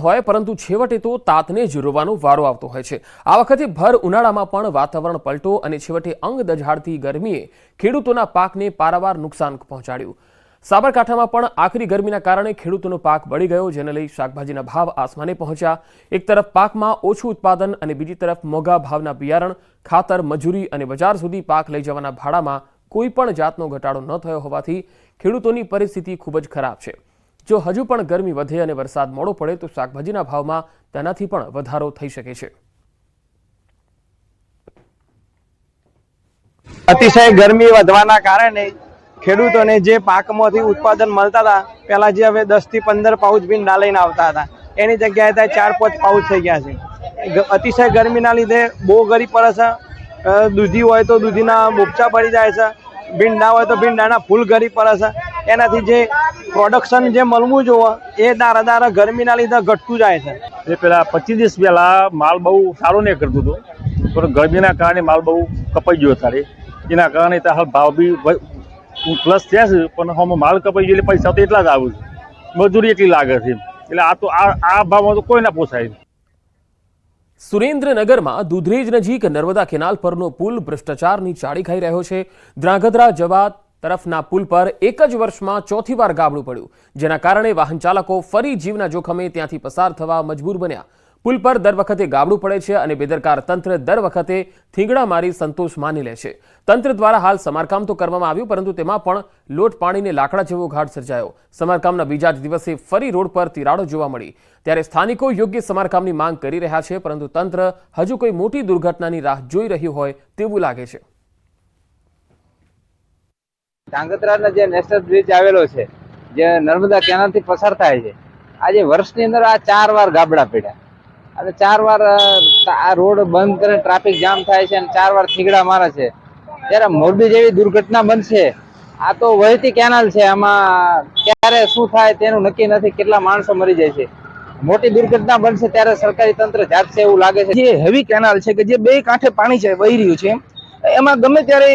હોય પરંતુ છેવટે તો તાતને જ રોવાનો વારો આવતો હોય છે। આ વખતે ભર ઉનાળામાં પણ વાતાવરણ પલટો અને છેવટે અંગ દઝાડતી ગરમીએ ખેડૂતોના પાકને પારાવાર નુકસાન પહોંચાડ્યું। સાબરકાંઠામાં પણ આકરી ગરમીના કારણે ખેડૂતોનો પાક બળી ગયો, જેને લઈ શાકભાજીના ભાવ આસમાને પહોંચ્યા। એક તરફ પાકમાં ઓછું ઉત્પાદન અને બીજી તરફ મોંઘા ભાવના બિયારણ, ખાતર, મજૂરી અને બજાર સુધી પાક લઈ જવાના ભાડામાં કોઈ પણ જાતનો ઘટાડો ન થયો હોવાથી ખેડૂતોની પરિસ્થિતિ ખૂબ જ ખરાબ છે। જો હજુ પણ ગરમી વધે અને વરસાદ મોડો પડે તો શાકભાજીના ભાવમાં તેનાથી પણ વધારો થઈ શકે છે। અતિશય ગરમી વધવાના કારણે ખેડૂતોને જે પાકમાંથી ઉત્પાદન મળતા હતા, પહેલા જે હવે 10 થી 15 પાઉચ ભીંડા લઈને આવતા હતા, એની જગ્યાએ 4-5 પાઉચ થઈ ગયા છે। અતિશય ગરમીના લીધે બહુ ગરીબ પડે છે। દૂધી હોય તો દૂધીના બોપચા પડી જાય છે, ભીંડા હોય તો ભીંડાના ફૂલ ગરીબ પડે છે। એનાથી જે પ્રોડક્શન જે મળવું જોઈએ એ દારા ગરમીના લીધે ઘટતું જાય છે। એ પેલા 25 દિવસ પહેલા માલ બહુ સારો નહીં કરતો હતો, પણ ગરમીના કારણે માલ બહુ કપાઈ ગયો અત્યારે। એના કારણે હાલ ભાવ બી પ્લસ થયા છે, પણ હમ માલ કપાઈ ગયો એટલે પૈસા તો એટલા જ આવે છે, મજૂરી એટલી લાગે છે, એટલે આ ભાવમાં તો કોઈ ના પોસાય। સુરેન્દ્રનગરમાં દૂધરેજ નજીક નર્મદા કેનાલ પરનો પુલ ભ્રષ્ટાચારની ચાળી ખાઈ રહ્યો છે। ધ્રાંગધ્રા જવા તરફના પુલ પર એક જ વર્ષમાં 4થી વાર ગાબડું પડ્યું, જેના કારણે વાહન ચાલકો ફરી જીવના જોખમે ત્યાંથી પસાર થવા મજબૂર બન્યા। પુલ પર દર વખતે ગાબડું પડે છે અને બેદરકાર તંત્ર દર વખતે થીંગડા મારી સંતોષ માની લે છે। તંત્ર દ્વારા હાલ સમારકામ તો કરવામાં આવ્યું, પરંતુ તેમાં પણ લોટ પાણીને લાકડા જેવો ઘાટ સર્જાયો। સમારકામના બીજા જ દિવસે ફરી રોડ પર તિરાડો જોવા મળી, ત્યારે સ્થાનિકો યોગ્ય સમારકામની માંગ કરી રહ્યા છે, પરંતુ તંત્ર હજુ કોઈ મોટી દુર્ઘટનાની રાહ જોઈ રહ્યું હોય તેવું લાગે છે। ધ્રાંગધ્રાનો જે નેશનલ બ્રિજ આવેલો છે, જે નર્મદા કેનાલથી પસાર થાય છે, આજે વર્ષની અંદર આ 4 વાર ગાબડા પડ્યા અને 4 વાર આ રોડ બંધ કરીને ટ્રાફિક જામ થાય છે અને 4 વાર થીગડા મારે છે। ત્યારે મોરબી જેવી દુર્ઘટના બનશે, આ તો વહેતી કેનાલ છે, આમાં ક્યારે શું થાય તેનું નક્કી નથી, કેટલા માણસો મરી જાય છે। મોટી દુર્ઘટના બનશે ત્યારે સરકારી તંત્ર જાગશે એવું લાગે છે। જે હેવી કેનાલ છે કે જે બે કાંઠે પાણી છે વહી રહ્યું છે, એમાં ગમે ત્યારે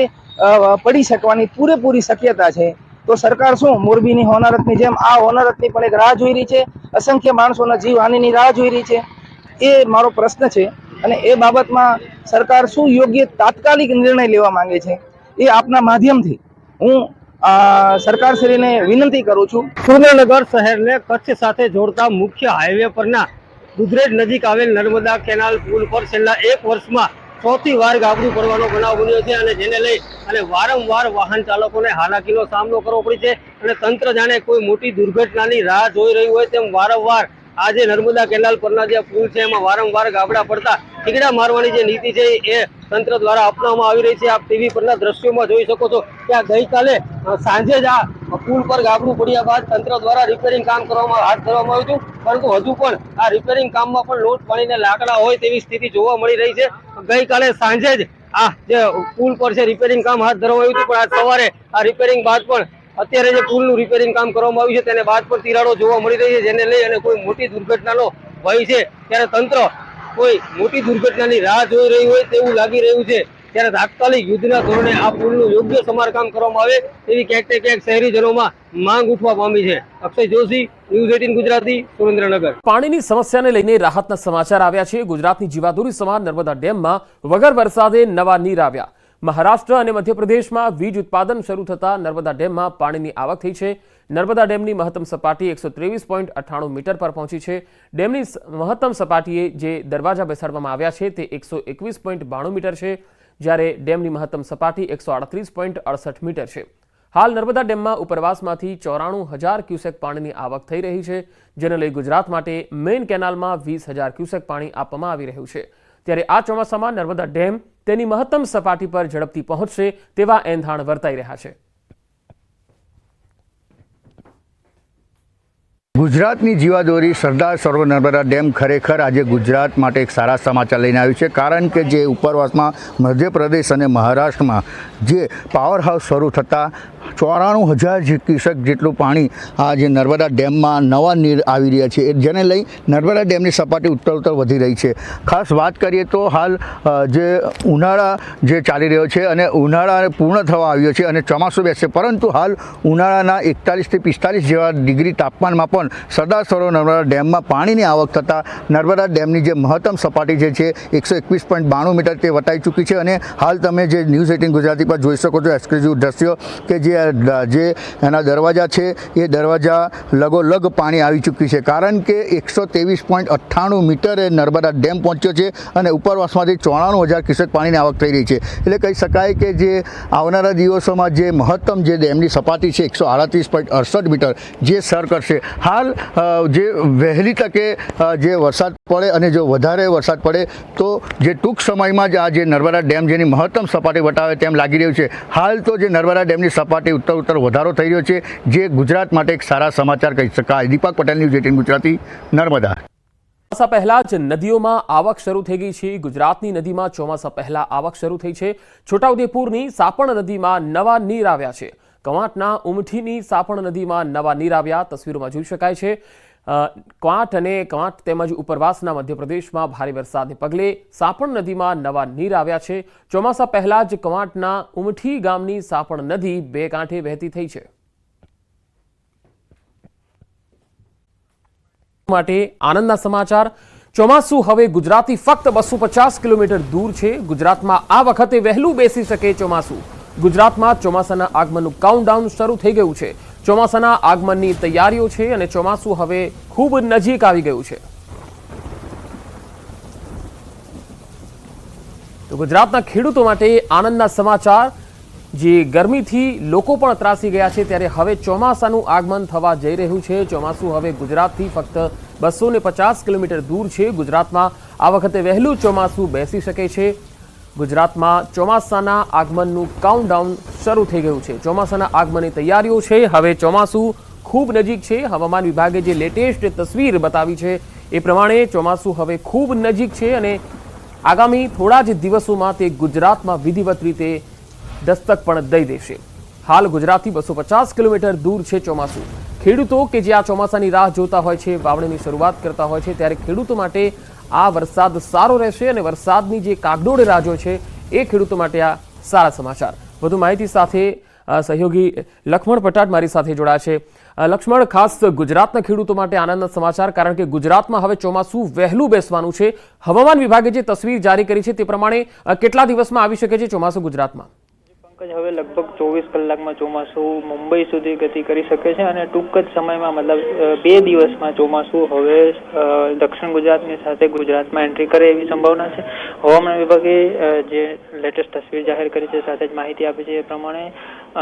પડી શકવાની પૂરેપૂરી શક્યતા છે। તો સરકાર શું મોરબીની હોનારતની જેમ આ હોનારતની પણ એક રાહ જોઈ રહી છે, અસંખ્ય માણસોના જીવ હાનિની રાહ જોઈ રહી છે। એ મારો પ્રશ્ન છે અને એ બાબતમાં સરકાર શું યોગ્ય તાત્કાલિક નિર્ણય લેવા માંગે છે એ આપના માધ્યમથી હું સરકારશ્રીને વિનંતી કરું છું। સુરેન્દ્રનગર શહેરને કચ્છ સાથે જોડતા મુખ્ય હાઈવે પરના દૂધરેજ નજીક આવેલ નર્મદા કેનાલ પુલ પર છેલ્લા 1 વર્ષમાં 4થી વાર ગાબડું પડવાનો બનાવ બન્યો છે અને જેને લઈ અને વારંવાર વાહન ચાલકોને હાલાકીનો સામનો કરવો પડે છે અને તંત્ર જાણે કોઈ મોટી દુર્ઘટનાની રાહ જોઈ રહ્યું હોય તેમ વારંવાર આજે નર્મદા કેનાલ પરના જે પુલ છે એમાં વારંવાર ગાબડા પડતા ઠીકડા મારવાની જે નીતિ છે એ તંત્ર દ્વારા અપનાવવામાં આવી રહી છે। આપ ટીવી પરના દ્રશ્યોમાં જોઈ શકો છો કે આ ગઈકાલે સાંજે જ આ પુલ પર ગાબડું પડ્યા બાદ તંત્ર દ્વારા રિપેરિંગ કામ હાથ ધરવામાં આવ્યું હતું, પરંતુ હજુ પણ આ રિપેરિંગ કામમાં પણ લોટ પાણીને લાકડા હોય તેવી સ્થિતિ જોવા મળી રહી છે। ગઈકાલે સાંજે જ આ જે પુલ પર છે રિપેરિંગ કામ હાથ ધરવામાં આવ્યું હતું, પણ આજ સવારે આ રિપેરિંગ બાદ પણ અત્યારે જે પુલનું રિપેરિંગ કામ કરવામાં આવ્યું છે તેને બાદ પણ તિરાડો જોવા મળી રહી છે, જેને લઈ અને કોઈ મોટી દુર્ઘટનાનો ભય છે। ત્યારે તંત્ર કોઈ મોટી દુર્ઘટનાની રાહ જોઈ રહ્યું હોય તેવું લાગી રહ્યું છે, ત્યારે તાત્કાલિક યુદ્ધના ધોરણે આ પુલનું યોગ્ય સમારકામ કરવામાં આવે તેવી ક્યાંક ને ક્યાંક શહેરીજનોમાં માંગ ઉઠવા પામી છે। અક્ષય જોશી, ન્યૂઝ 18 ગુજરાતી, સુરેન્દ્રનગર। પાણીની સમસ્યાને લઈને રાહતના સમાચાર આવ્યા છે। ગુજરાતની જીવાદોરી સમાન નર્મદા ડેમમાં વગર વરસાદે નવા નીર આવ્યા। મહારાષ્ટ્ર અને મધ્યપ્રદેશમાં વીજ ઉત્પાદન શરૂ થતા નર્મદા ડેમમાં પાણીની આવક થઈ છે। નર્મદા ડેમની મહત્તમ સપાટી 123.98 મીટર પર પહોંચી છે। ડેમની મહત્તમ સપાટીએ જે દરવાજા બેસાડવામાં આવ્યા છે તે 121.92 મીટર છે, જ્યારે ડેમની મહત્તમ સપાટી 138.68 મીટર છે। હાલ નર્મદા ડેમમાં ઉપરવાસમાંથી 94,000 ક્યુસેક પાણીની આવક થઈ રહી છે, જેને લઈ ગુજરાત માટે મેઇન કેનાલમાં 20,000 ક્યુસેક પાણી આપવામાં આવી રહ્યું છે। ત્યારે આ ચોમાસામાં નર્મદા ડેમ તેની મહત્તમ સપાટી પર ઝડપથી પહોંચશે તેવા એંધાણ વર્તાઈ રહ્યા છે। ગુજરાતની જીવાદોરી સરદાર સરોવર નર્મદા ડેમ ખરેખર આજે ગુજરાત માટે એક સારા સમાચાર લઈને આવ્યું છે, કારણ કે જે ઉપરવાસમાં મધ્યપ્રદેશ અને મહારાષ્ટ્રમાં જે પાવર હાઉસ શરૂ થતાં 94,000 ક્યુસેક જેટલું પાણી આ જે નર્મદા ડેમમાં નવા નીર આવી રહ્યા છે, જેને લઈ નર્મદા ડેમની સપાટી ઉત્તર વધી રહી છે. ખાસ વાત કરીએ તો હાલ જે ઉનાળા જે ચાલી રહ્યો છે અને ઉનાળા પૂર્ણ થવા આવ્યો છે અને ચોમાસું બેસશે, પરંતુ હાલ ઉનાળાના 41 થી 45 જેવા ડિગ્રી તાપમાનમાં પણ સરદાર સરોવર નર્મદા ડેમમાં પાણીની આવક થતાં નર્મદા ડેમની જે મહત્તમ સપાટી જે છે 121.92 મીટર તે વટાઈ ચૂકી છે. અને હાલ તમે જે ન્યૂઝ 18 ગુજરાતી પર જોઈ શકો છો એક્સક્લુઝિવ દ્રશ્યો કે જે એના દરવાજા છે એ દરવાજા લગોલગ પાણી આવી ચૂક્યું છે, કારણ કે 123.98 મીટરે નર્મદા ડેમ પહોંચ્યો છે અને ઉપરવાસમાંથી 94,000 ક્યુસેક પાણીની આવક થઈ રહી છે. એટલે કહી શકાય કે જે આવનારા દિવસોમાં જે મહત્તમ જે ડેમની સપાટી છે 138.68 મીટર જે સર કરશે. હાલ જે વહેલી તકે જે વરસાદ પડે અને જો વધારે વરસાદ પડે તો જે ટૂંક સમયમાં જ આ જે નર્મદા ડેમ જેની મહત્તમ સપાટી વટાવે તેમ લાગી રહ્યું છે. હાલ તો જે નર્મદા ડેમની સપાટી ઉત્તર વધારો થઈ રહ્યો છે, જે ગુજરાત માટે એક સારા સમાચાર કહી શકાય. દીપક પટેલ, ન્યૂઝ 18 ગુજરાતી, નર્મદા. ચોમાસા પહેલા જ નદીઓમાં આવક શરૂ થઈ ગઈ છે. ગુજરાતની નદીમાં ચોમાસા પહેલા આવક શરૂ થઈ છે. છોટાઉદેપુરની સાપણ નદીમાં નવા નીર આવ્યા છે. કવાંટના ઉમઠીની સાપણ નદીમાં નવા નીર આવ્યા તસવીરોમાં જોઈ શકાય છે. ક્વાંટ અને ક્વાંટ તેમજ ઉપરવાસના મધ્યપ્રદેશમાં ભારે વરસાદને પગલે સાપણ નદીમાં નવા નીર આવ્યા છે. ચોમાસા પહેલા જ ક્વાંટના ઉમઠી ગામની સાપણ નદી બે કાંઠે વહેતી થઈ છે. માટે આનંદના સમાચાર. ચોમાસું હવે ગુજરાતથી ફક્ત 250 કિલોમીટર દૂર છે. ગુજરાતમાં આ વખતે વહેલું બેસી શકે ચોમાસું. ગુજરાતમાં ચોમાસાના આગમનનું કાઉન્ટડાઉન શરૂ થઈ ગયું છે. ચોમાસાના આગમનની તૈયારીઓ છે અને ચોમાસું હવે ખૂબ નજીક આવી ગયું છે. તો ગુજરાતના ખેડૂતો માટે આનંદના સમાચાર. જે ગરમીથી લોકો પણ ત્રાસી ગયા છે, ત્યારે હવે ચોમાસાનું આગમન થવા જઈ રહ્યું છે. ચોમાસું હવે ગુજરાતથી ફક્ત 250 કિલોમીટર દૂર છે. ગુજરાતમાં આ વખતે વહેલું ચોમાસું બેસી શકે છે. ગુજરાતમાં ચોમાસાના આગમનનું કાઉન્ટડાઉન શરૂ થઈ ગયું છે. ચોમાસાના આગમનની તૈયારીઓ છે. હવે ચોમાસું ખૂબ નજીક છે. હવામાન વિભાગે જે લેટેસ્ટ તસવીર બતાવી છે એ પ્રમાણે ચોમાસું હવે ખૂબ નજીક છે અને આગામી થોડા જ દિવસોમાં તે ગુજરાતમાં વિધિવત રીતે દસ્તક પણ દઈ દેશે. હાલ ગુજરાતથી 250 કિલોમીટર દૂર છે ચોમાસું. ખેડૂતો કે જે આ ચોમાસાની રાહ જોતા હોય છે, વાવણીની શરૂઆત કરતા હોય છે, ત્યારે ખેડૂતો માટે આ વરસાદ સારો રહેશે અને વરસાદની જે કાગડોળ રાહ છે એ ખેડૂતો માટે આ સારા સમાચાર. વધુ માહિતી સાથે સહયોગી લક્ષ્મણ પટાટ મારી સાથે જોડાયા છે. લક્ષ્મણ, ખાસ ગુજરાતના ખેડૂતો માટે આનંદના સમાચાર, કારણ કે ગુજરાતમાં હવે ચોમાસું વહેલું બેસવાનું છે. હવામાન વિભાગે જે તસવીર જારી કરી છે તે પ્રમાણે કેટલા દિવસમાં આવી શકે છે ચોમાસું ગુજરાતમાં? હવે લગભગ 24 કલાકમાં ચોમાસું મુંબઈ સુધી ગતિ કરી શકે છે અને ટૂંક જ સમયમાં મતલબ 2 દિવસમાં ચોમાસું હવે દક્ષિણ ગુજરાતની સાથે ગુજરાતમાં એન્ટ્રી કરે એવી સંભાવના છે. હવામાન વિભાગે જે લેટેસ્ટ તસવીર જાહેર કરી છે સાથે જ માહિતી આપી છે એ પ્રમાણે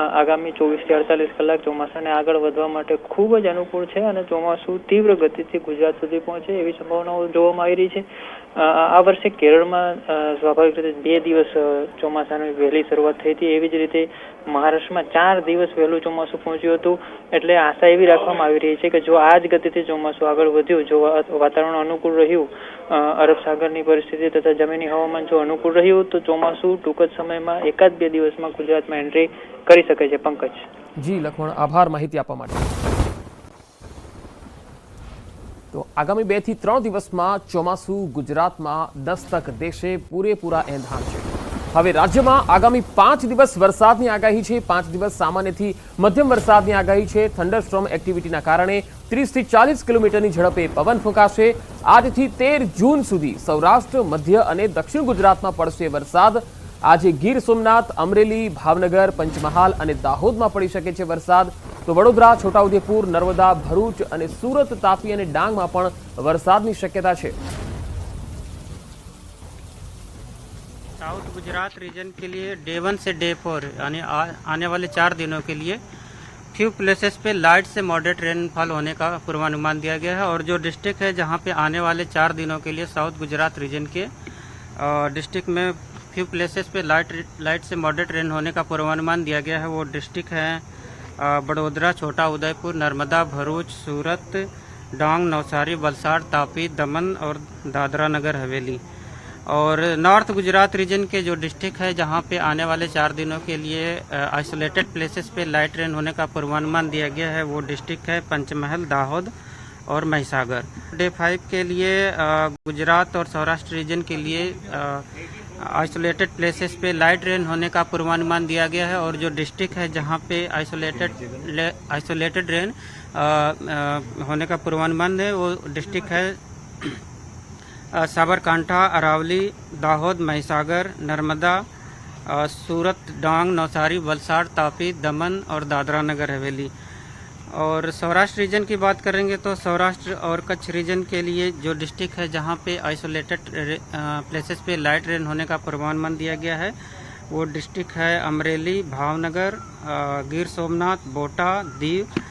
આગામી 24 થી 48 કલાક ચોમાસાને આગળ વધવા માટે ખૂબ જ અનુકૂળ છે અને ચોમાસું તીવ્ર ગતિથી ગુજરાત સુધી પહોંચે એવી સંભાવનાઓ જોવામાં આવી રહી છે. આ વર્ષે કેરળમાં સ્વાભાવિક રીતે 2 દિવસ ચોમાસાની વહેલી શરૂઆત થઈ હતી. એવી જ રીતે મહારાષ્ટ્રમાં 4 દિવસ વહેલું ચોમાસું પહોંચ્યું હતું. એટલે આશા એવી રાખવામાં આવી રહી છે કે જો આ જ ગતિથી ચોમાસું આગળ વધ્યું, જો વાતાવરણ અનુકૂળ રહ્યું, અરબ સાગરની પરિસ્થિતિ તથા જમીની હવામાન જો અનુકૂળ રહ્યું, તો ચોમાસું ટૂંક જ સમયમાં 1-2 દિવસમાં ગુજરાતમાં એન્ટ્રી કરી શકે છે. પંકજ. જી લક્ષ્મણ, આભાર માહિતી આપવા માટે. તો આગામી 2 થી 3 દિવસમાં ચોમાસું ગુજરાતમાં દસ્તક દેશે. પૂરેપૂરા એંધાણ છે. હવે રાજ્યમાં આગામી 5 દિવસ વરસાદની આગાહી છે. 5 દિવસ સામાન્યથી મધ્યમ વરસાદની આગાહી છે. થંડરસ્ટોર્મ એક્ટિવિટીના કારણે 30 થી 40 કિલોમીટરની ઝડપે પવન ફૂંકાશે. આજથી 13 જૂન સુધી સૌરાષ્ટ્ર, મધ્ય અને દક્ષિણ ગુજરાતમાં પડશે વરસાદ. આજે ગીર સોમનાથ, અમરેલી, ભાવનગર, પંચમહાલ અને દાહોદમાં પડી શકે છે વરસાદ. તો વડોદરા, છોટાઉદેપુર, નર્મદા, ભરૂચ અને સુરત, તાપી અને ડાંગમાં પણ વરસાદની શક્યતા છે. साउथ गुजरात रीजन के लिए डे 1 से डे 4 यानी आने वाले 4 दिनों के लिए फ्यू प्लेसेस पे लाइट से मॉडरेट रेनफॉल होने का पूर्वानुमान दिया गया है और जो डिस्ट्रिक्ट है जहां पे आने वाले 4 दिनों के लिए साउथ गुजरात रीजन के डिस्ट्रिक्ट में फ्यू प्लेसेस पे लाइट से मॉडरेट रेन होने का पूर्वानुमान दिया गया है. वो डिस्ट्रिक्ट हैं बड़ोदरा, छोटा उदयपुर, नर्मदा, भरूच, सूरत, डांग, नवसारी, वलसाड़, तापी, दमन और दादरा नगर हवेली. और नॉर्थ गुजरात रीजन के जो डिस्ट्रिक्ट है जहां पे आने वाले 4 दिनों के लिए आइसोलेटेड प्लेसेस पे लाइट रेन होने का पूर्वानुमान दिया गया है, वो डिस्ट्रिक्ट है पंचमहल, दाहोद और महिसागर। डे 5 के लिए गुजरात और सौराष्ट्र रीजन के लिए आइसोलेटेड प्लेसेस पे लाइट रेन होने का पूर्वानुमान दिया गया है और जो डिस्ट्रिक्ट है जहां पे आइसोलेटेड रेन होने का पूर्वानुमान है वो डिस्ट्रिक्ट है साबरकांठा, अरावली, दाहोद, महिसागर, नर्मदा, सूरत, डांग, नवसारी, वलसाड़, तापी, दमन और दादरा नगर हवेली। और सौराष्ट्र रीजन की बात करेंगे तो सौराष्ट्र और कच्छ रीजन के लिए जो डिस्ट्रिक्ट है जहां पे आइसोलेटेड प्लेसेस पे लाइट रेन होने का पूर्वानुमान दिया गया है वो डिस्ट्रिक्ट है अमरेली, भावनगर, गिर सोमनाथ, बोटा, दीव